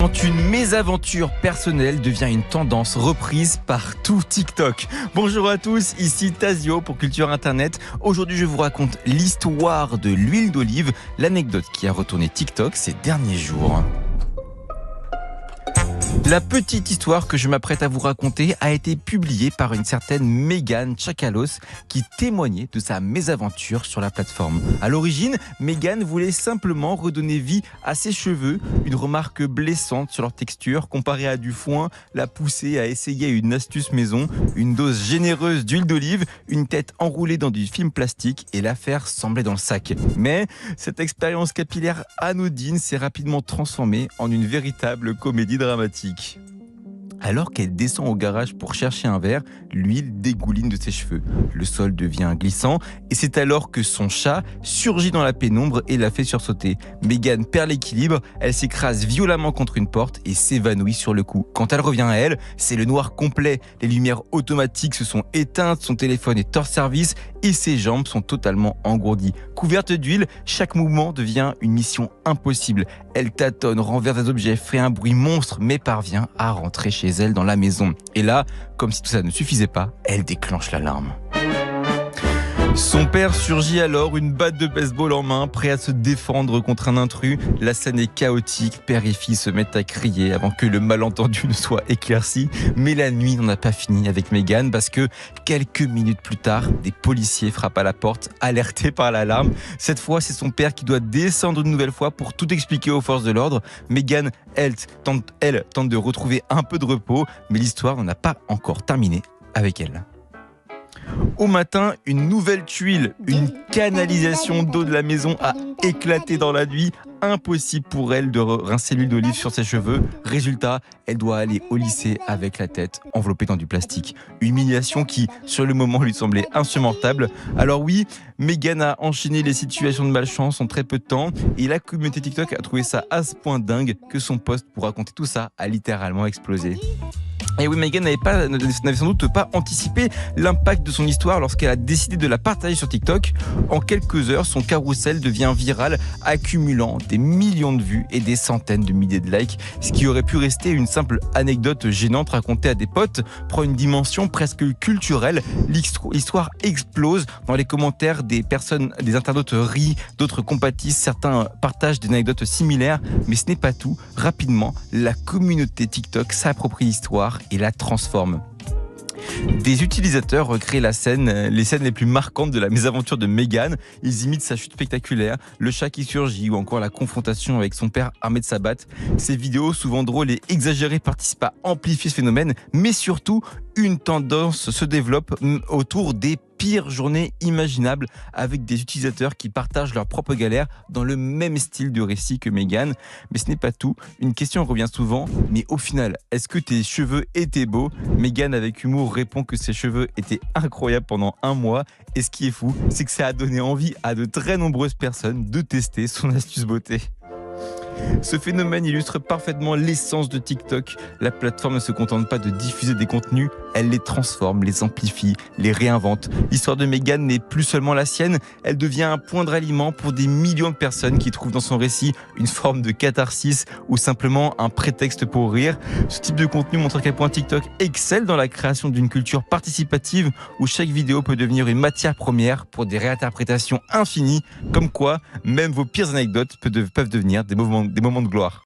Quand une mésaventure personnelle devient une tendance reprise par tout TikTok. Bonjour à tous, ici Tazio pour Culture Internet. Aujourd'hui, je vous raconte l'histoire de l'huile d'olive, l'anecdote qui a retourné TikTok ces derniers jours. La petite histoire que je m'apprête à vous raconter a été publiée par une certaine Megan Chakalos qui témoignait de sa mésaventure sur la plateforme. À l'origine, Megan voulait simplement redonner vie à ses cheveux, une remarque blessante sur leur texture comparée à du foin, la pousser à essayer une astuce maison, une dose généreuse d'huile d'olive, une tête enroulée dans du film plastique et l'affaire semblait dans le sac. Mais cette expérience capillaire anodine s'est rapidement transformée en une véritable comédie dramatique. Alors qu'elle descend au garage pour chercher un verre, l'huile dégouline de ses cheveux. Le sol devient glissant et c'est alors que son chat surgit dans la pénombre et la fait sursauter. Megan perd l'équilibre, elle s'écrase violemment contre une porte et s'évanouit sur le coup. Quand elle revient à elle, c'est le noir complet. Les lumières automatiques se sont éteintes, son téléphone est hors service et ses jambes sont totalement engourdies. Couverte d'huile, chaque mouvement devient une mission impossible. Elle tâtonne, renverse des objets, fait un bruit monstre mais parvient à rentrer chez elle dans la maison. Et là, comme si tout ça ne suffisait pas, elle déclenche l'alarme. Son père surgit alors, une batte de baseball en main, prêt à se défendre contre un intrus. La scène est chaotique, père et fille se mettent à crier avant que le malentendu ne soit éclairci. Mais la nuit n'en a pas fini avec Megan parce que quelques minutes plus tard, des policiers frappent à la porte, alertés par l'alarme. Cette fois, c'est son père qui doit descendre une nouvelle fois pour tout expliquer aux forces de l'ordre. Megan, elle, tente de retrouver un peu de repos, mais l'histoire n'en a pas encore terminé avec elle. Au matin, une nouvelle tuile, une canalisation d'eau de la maison a éclaté dans la nuit. Impossible pour elle de rincer l'huile d'olive sur ses cheveux. Résultat, elle doit aller au lycée avec la tête enveloppée dans du plastique. Humiliation qui, sur le moment, lui semblait insurmontable. Alors oui, Megan a enchaîné les situations de malchance en très peu de temps et la communauté TikTok a trouvé ça à ce point dingue que son post pour raconter tout ça a littéralement explosé. Et oui, Megan n'avait sans doute pas anticipé l'impact de son histoire lorsqu'elle a décidé de la partager sur TikTok. En quelques heures, son carrousel devient viral, accumulant des millions de vues et des centaines de milliers de likes. Ce qui aurait pu rester une simple anecdote gênante racontée à des potes prend une dimension presque culturelle. L'histoire explose dans les commentaires, des internautes rient, d'autres compatissent, certains partagent des anecdotes similaires. Mais ce n'est pas tout. Rapidement, la communauté TikTok s'approprie l'histoire et la transforme. Des utilisateurs recréent les scènes les plus marquantes de la mésaventure de Megan. Ils imitent sa chute spectaculaire, le chat qui surgit ou encore la confrontation avec son père armé de sa batte. Ces vidéos, souvent drôles et exagérées, participent à amplifier ce phénomène, mais surtout, une tendance se développe autour des pires journées imaginables avec des utilisateurs qui partagent leurs propres galères dans le même style de récit que Megan. Mais ce n'est pas tout. Une question revient souvent, mais au final, est-ce que tes cheveux étaient beaux ? Megan, avec humour, répond que ses cheveux étaient incroyables pendant un mois. Et ce qui est fou, c'est que ça a donné envie à de très nombreuses personnes de tester son astuce beauté. Ce phénomène illustre parfaitement l'essence de TikTok. La plateforme ne se contente pas de diffuser des contenus, elle les transforme, les amplifie, les réinvente. L'histoire de Megan n'est plus seulement la sienne, elle devient un point de ralliement pour des millions de personnes qui trouvent dans son récit une forme de catharsis ou simplement un prétexte pour rire. Ce type de contenu montre à quel point TikTok excelle dans la création d'une culture participative où chaque vidéo peut devenir une matière première pour des réinterprétations infinies, comme quoi même vos pires anecdotes peuvent devenir des moments de gloire.